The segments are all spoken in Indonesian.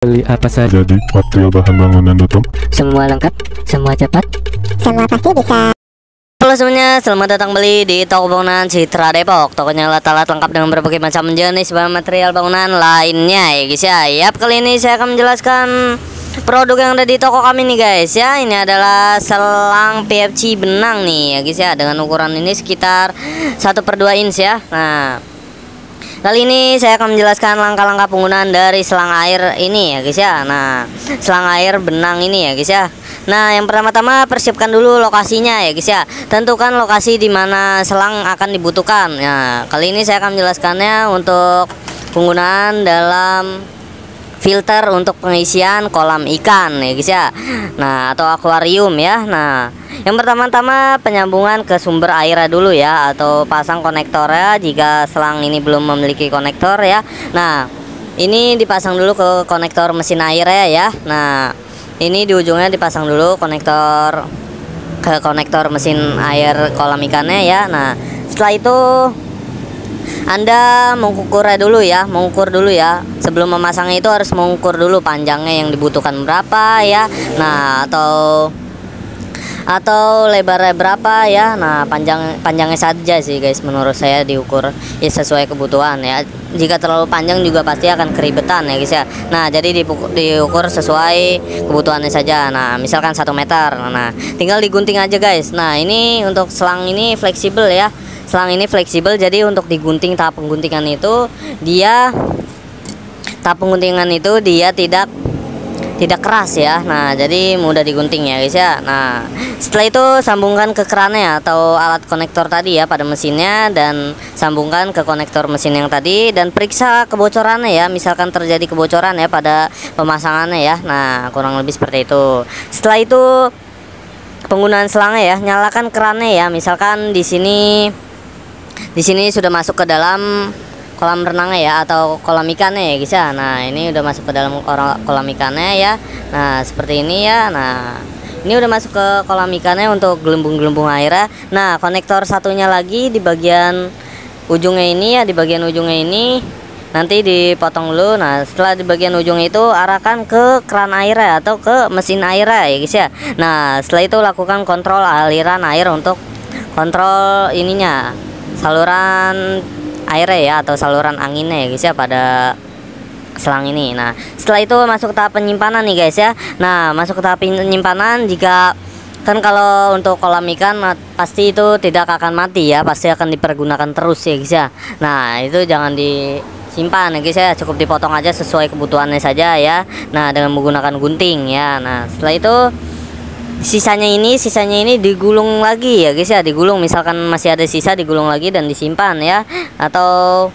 Beli apa saja Jadi material bahan bangunan tutup. semua lengkap, semua cepat. Semua pasti bisa. Halo semuanya, selamat datang beli di toko bangunan Citra Depok. Tokonya alat-alat lengkap dengan berbagai macam jenis bahan material bangunan lainnya ya guys ya. Yap, kali ini saya akan menjelaskan produk yang ada di toko kami nih guys ya. Ini adalah selang PVC benang nih ya guys ya, dengan ukuran ini sekitar 1/2 inch ya. Nah, kali ini saya akan menjelaskan langkah-langkah penggunaan dari selang air ini ya guys ya. Nah, selang air benang ini ya guys ya. Nah, yang pertama-tama persiapkan dulu lokasinya ya guys ya. Tentukan lokasi di mana selang akan dibutuhkan. Nah, kali ini saya akan menjelaskannya untuk penggunaan dalam filter untuk pengisian kolam ikan ya guys ya. Nah, atau akuarium ya. Nah, yang pertama-tama penyambungan ke sumber airnya dulu ya, atau pasang konektornya jika selang ini belum memiliki konektor ya. Nah, ini dipasang dulu ke konektor mesin airnya ya. Nah, ini di ujungnya dipasang dulu konektor ke konektor mesin air kolam ikannya ya. Nah, setelah itu Anda mengukurnya dulu ya, mengukur dulu ya. Sebelum memasangnya itu harus mengukur dulu panjangnya yang dibutuhkan berapa ya. Nah, atau lebarnya berapa ya. Nah, panjangnya saja sih guys menurut saya diukur ya sesuai kebutuhan ya. Jika terlalu panjang juga pasti akan keribetan ya guys ya. Nah, jadi diukur sesuai kebutuhannya saja. Nah, misalkan 1 meter. Nah, tinggal digunting aja guys. Nah, ini untuk selang ini fleksibel ya. Selang ini fleksibel, jadi untuk digunting tahap pengguntingan itu dia tidak keras ya. Nah, jadi mudah digunting ya guys ya. Nah, setelah itu sambungkan ke kerannya atau alat konektor tadi ya pada mesinnya, dan sambungkan ke konektor mesin yang tadi dan periksa kebocorannya ya. Misalkan terjadi kebocoran ya pada pemasangannya ya. Nah, kurang lebih seperti itu. Setelah itu penggunaan selangnya ya, nyalakan kerannya ya. Misalkan di sini sudah masuk ke dalam kolam renangnya ya, atau kolam ikannya ya guys ya. Nah, ini udah masuk ke dalam kolam ikannya ya. Nah, seperti ini ya. Nah, ini udah masuk ke kolam ikannya untuk gelembung-gelembung airnya. Nah, konektor satunya lagi di bagian ujungnya ini ya, di bagian ujungnya ini nanti dipotong dulu. Nah, setelah di bagian ujung itu arahkan ke keran airnya atau ke mesin airnya ya guys ya. Nah, setelah itu lakukan kontrol aliran air untuk kontrol ininya, saluran airnya ya, atau saluran anginnya ya guys ya pada selang ini. Nah, setelah itu masuk ke tahap penyimpanan nih guys ya. Nah, masuk ke tahap penyimpanan, jika kan kalau untuk kolam ikan pasti itu tidak akan mati ya, pasti akan dipergunakan terus ya guys ya. Nah, itu jangan disimpan ya guys ya, cukup dipotong aja sesuai kebutuhannya saja ya. Nah, dengan menggunakan gunting ya. Nah, setelah itu sisanya ini digulung lagi ya guys ya, digulung. Misalkan masih ada sisa, digulung lagi dan disimpan ya, atau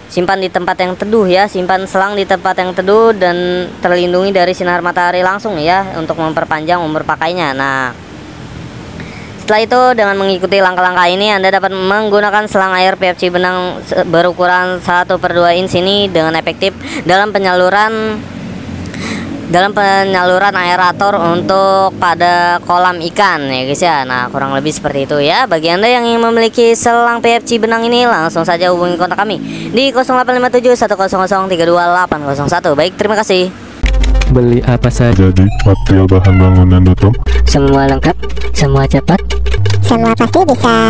simpan di tempat yang teduh ya. Simpan selang di tempat yang teduh dan terlindungi dari sinar matahari langsung ya, untuk memperpanjang umur pakainya. Nah, setelah itu dengan mengikuti langkah-langkah ini Anda dapat menggunakan selang air PVC benang berukuran 1/2 inch ini dengan efektif dalam penyaluran aerator untuk pada kolam ikan ya guys ya. Nah, kurang lebih seperti itu ya. Bagi Anda yang ingin memiliki selang PVC benang ini, langsung saja hubungi kontak kami di 0857 100 32801. Baik, terima kasih. Beli apa saja Jadi material bahan bangunan tutup. semua lengkap, semua cepat. Semua pasti bisa.